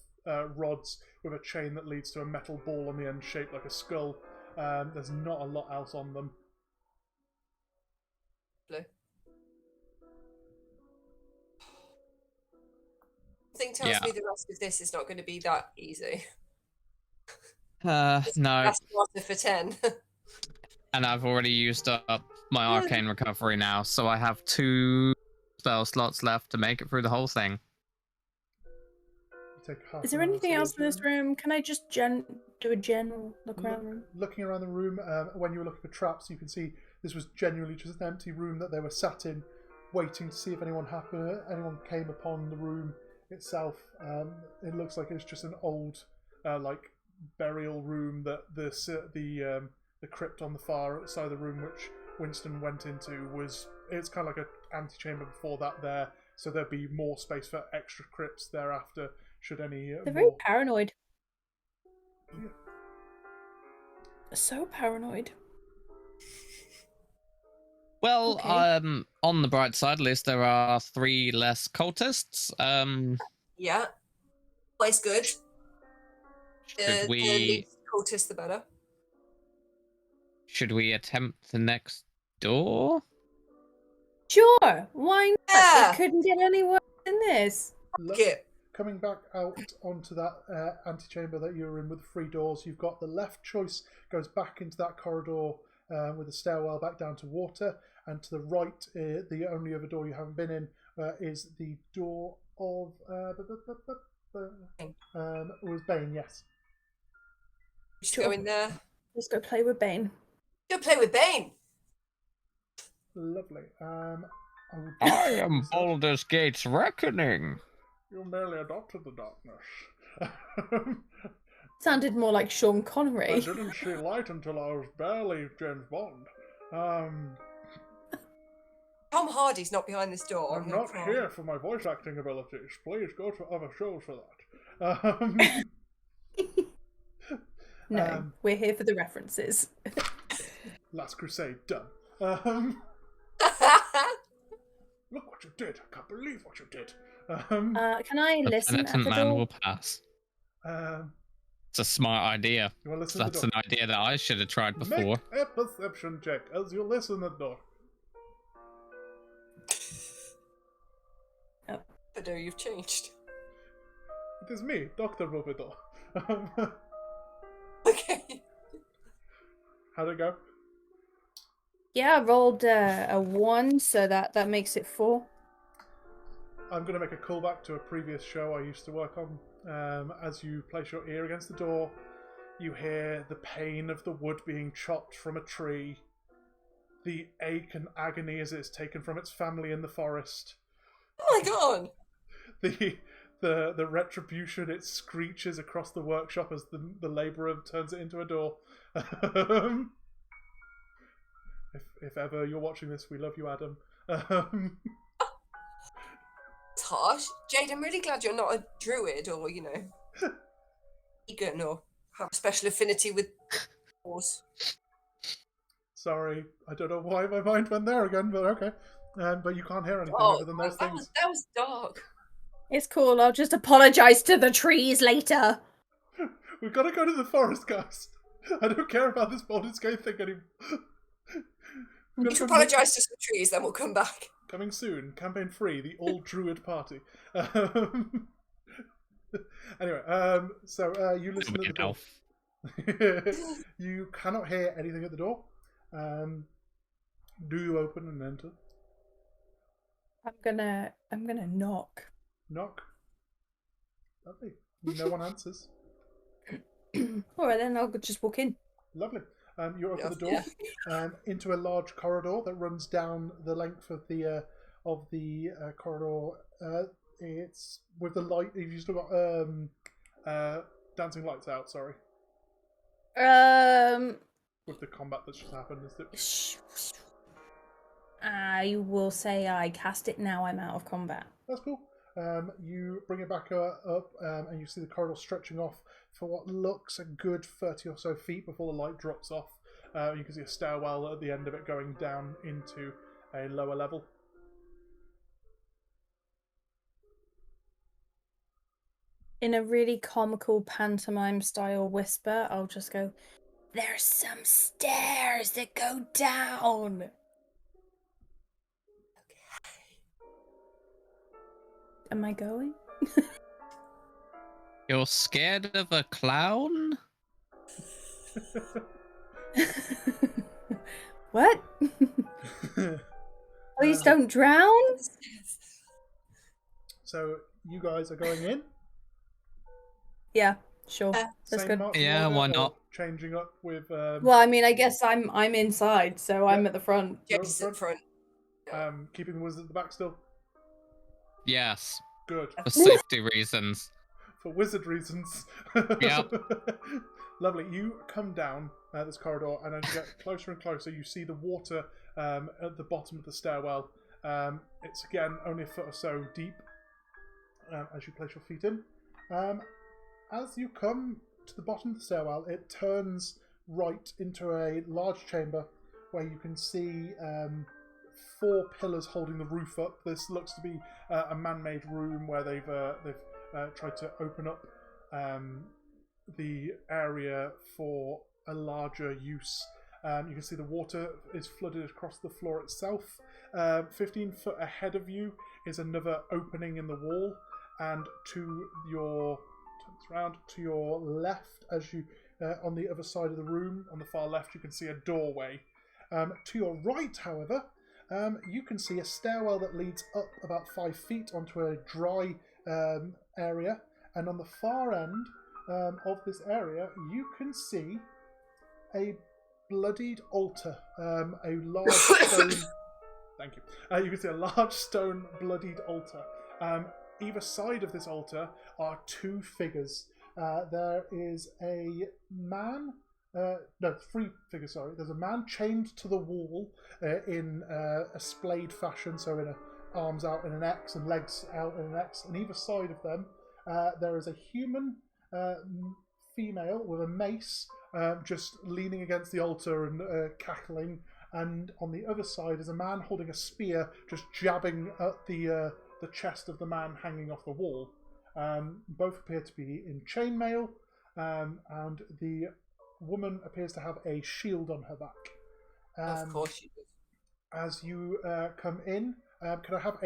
rods with a chain that leads to a metal ball on the end shaped like a skull. There's not a lot else on them. Blue. Something tells me the rest of this is not going to be that easy. No. That's water for 10. And I've already used up my arcane recovery now, so I have 2 spell slots left to make it through the whole thing. Is there anything else in this room? Can I just do a general look around the room? Looking around the room, when you were looking for traps, you can see this was genuinely just an empty room that they were sat in, waiting to see if anyone came upon the room itself. It looks like it's just an old, like burial room that the crypt on the far side of the room, which Winston went into, it's kind of like an antechamber before that there, so there'd be more space for extra crypts thereafter. Should any They're very paranoid. Yeah. So paranoid. Well, on the bright side, at least there are 3 less cultists. Yeah, always good. Should we? The least cultists, the better. Should we attempt the next door? Sure. Why not? Yeah. It couldn't get any worse than this. Coming back out onto that antechamber that you were in with 3 doors, you've got the left choice goes back into that corridor with a stairwell back down to water, and to the right, the only other door you haven't been in is the door of was Bane. Yes. Just go in there. Let's go play with Bane. Go play with Bane. Lovely. I am Baldur's Gate's reckoning. You merely adopted the darkness. Sounded more like Sean Connery. I didn't see light until I was barely James Bond. Tom Hardy's not behind this door. I'm not here for my voice acting abilities. Please go to other shows for that. No, we're here for the references. Last Crusade, done. Look what you did. I can't believe what you did. Can I listen at the door? Man will pass. It's a smart idea. That's an idea that I should have tried before. Make a perception check as you listen at the door. Oh, but you've changed. It is me, Dr. Rubido. Okay. How'd it go? Yeah, I rolled a 1, so that makes it 4. I'm going to make a callback to a previous show I used to work on. As you place your ear against the door, you hear the pain of the wood being chopped from a tree, the ache and agony as it's taken from its family in the forest. Oh my god! The retribution it screeches across the workshop as the labourer turns it into a door. If ever you're watching this, we love you, Adam. It's harsh. Jade, I'm really glad you're not a druid or, vegan or have a special affinity with horse. Sorry, I don't know why my mind went there again, but okay. But you can't hear anything other than those things. That was dark. It's cool. I'll just apologise to the trees later. We've got to go to the forest, guys. I don't care about this Baldur's Gate thing anymore. You can apologise to some trees, then we'll come back. Coming soon, campaign 3, the all druid party. Anyway, so you listen at the door. You cannot hear anything at the door. Do you open and enter? I'm gonna knock. Knock. Lovely. No one answers. All right, then I'll just walk in. Lovely. You open the door into a large corridor that runs down the length of the corridor. It's with the light. You've still got dancing lights out. Sorry. With the combat that's just happened, is it? I will say I cast it now. I'm out of combat. That's cool. You bring it back up, and you see the corridor stretching off for what looks a good 30 or so feet before the light drops off. You can see a stairwell at the end of it going down into a lower level. In a really comical pantomime style whisper, I'll just go, "There's some stairs that go down." Am I going? You're scared of a clown? What? Please don't drown. So you guys are going in? Yeah, sure. That's Same good. marching Yeah, order, why or not? Changing up with. Well, I mean, I guess I'm inside, so I'm at the front. Jade's at the front. Keeping the wizard at the back still. Yes, Good. for safety reasons. For wizard reasons. Yep. Lovely. You come down this corridor, and as you get closer and closer, you see the water at the bottom of the stairwell. It's again only a foot or so deep as you place your feet in. As you come to the bottom of the stairwell, it turns right into a large chamber where you can see 4 pillars holding the roof up. This looks to be a man-made room where they've tried to open up the area for a larger use. You can see the water is flooded across the floor itself. 15 foot ahead of you is another opening in the wall, and to your left, as you on the other side of the room, on the far left, you can see a doorway. To your right, however, you can see a stairwell that leads up about 5 feet onto a dry area, and on the far end of this area, you can see a bloodied altar, a large stone. Thank you. You can see a large stone bloodied altar. Either side of this altar are 2 figures. There is a man. 3 figures, sorry. There's a man chained to the wall in a splayed fashion, so in arms out in an X and legs out in an X. On either side of them, there is a human female with a mace just leaning against the altar and cackling. And on the other side is a man holding a spear, just jabbing at the chest of the man hanging off the wall. Both appear to be in chainmail, and the woman appears to have a shield on her back. Of course she does. As you come in, can I have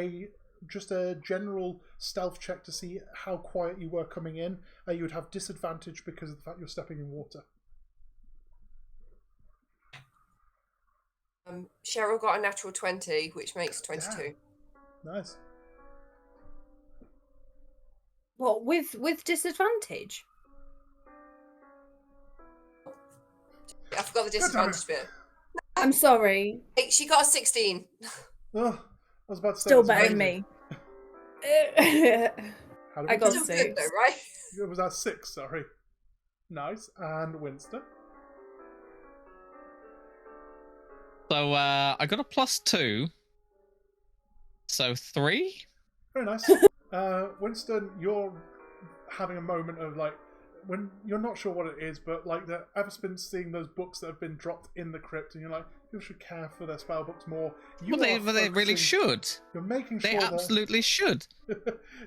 just a general stealth check to see how quiet you were coming in? You would have disadvantage because of the fact you're stepping in water. Cheryl got a natural 20, which makes 22. Yeah. Nice. What, with disadvantage? I forgot the disadvantage bit. I'm sorry. She got a 16. Oh, I was about to say Still that's better than amazing. me. I got Still 6. good though, right? It was that 6, sorry. Nice. And Winston? So I got a +2. So 3. Very nice. Winston, you're having a moment of like when you're not sure what it is, but like ever since seeing those books that have been dropped in the crypt, and you're like, people should care for their spell books more. They really should. You're making sure they absolutely should.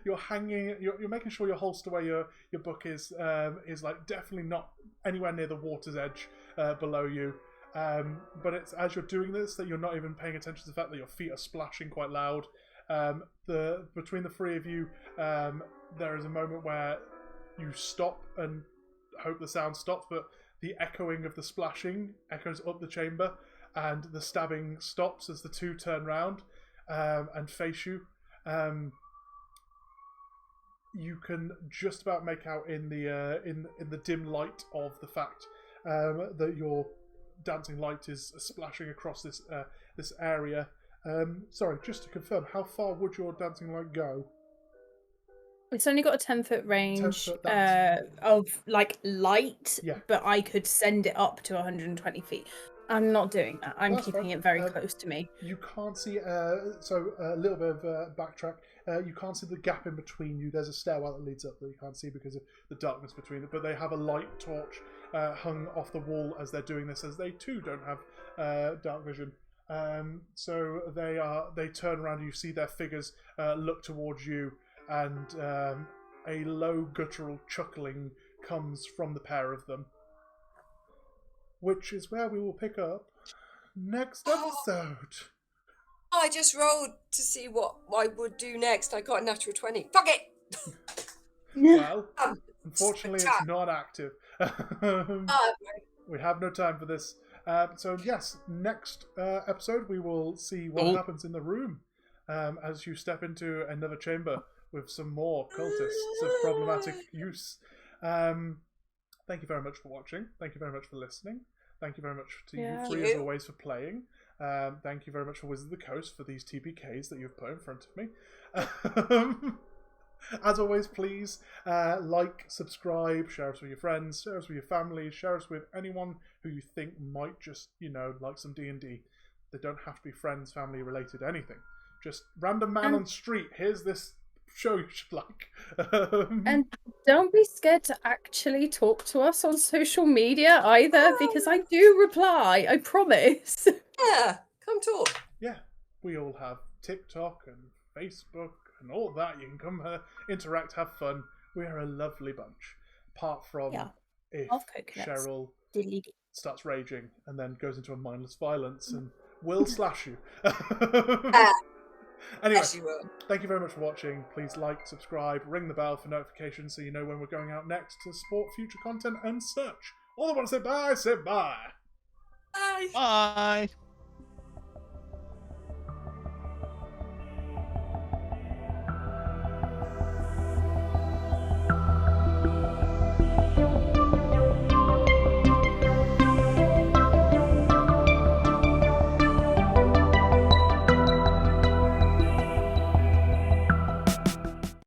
You're hanging. You're making sure your holster where your book is like definitely not anywhere near the water's edge below you. But it's as you're doing this that you're not even paying attention to the fact that your feet are splashing quite loud. Between the three of you, there is a moment where you stop and hope the sound stops, but the echoing of the splashing echoes up the chamber, and the stabbing stops as the two turn round and face you. You can just about make out in the dim light of the fact that your dancing light is splashing across this area. Sorry, just to confirm, how far would your dancing light go? It's only got a 10-foot range 10-foot, of like light, Yeah. but I could send it up to 120 feet. I'm not doing that. I'm That's keeping fine. it very close to me. You can't see, so a little bit of backtrack. You can't see the gap in between you. There's a stairwell that leads up that you can't see because of the darkness between it. But they have a light torch hung off the wall as they're doing this, as they too don't have dark vision. So they turn around and you see their figures look towards you, and a low guttural chuckling comes from the pair of them. Which is where we will pick up next episode. I just rolled to see what I would do next. I got a natural 20. Fuck it! Well, unfortunately, it's not active. We have no time for this. So yes, next episode we will see what happens in the room as you step into another chamber with some more cultists of problematic use. Thank you very much for watching. Thank you very much for listening. Thank you very much to you three, as always, for playing. Thank you very much for Wizard of the Coast for these TPKs that you've put in front of me. As always, please like, subscribe, share us with your friends, share us with your family, share us with anyone who you think might just, like some D&D. They don't have to be friends, family related, anything. Just random man on the street. Here's this show you should like. And don't be scared to actually talk to us on social media either, because I do reply, I promise. Yeah, come talk. Yeah, we all have TikTok and Facebook and all that. You can come interact, have fun. We are a lovely bunch. Apart from if Cheryl starts raging and then goes into a mindless violence and will slash you. Anyway, thank you very much for watching. Please like, subscribe, ring the bell for notifications so you know when we're going out next to support future content and such. All I want to say bye. Bye. Bye.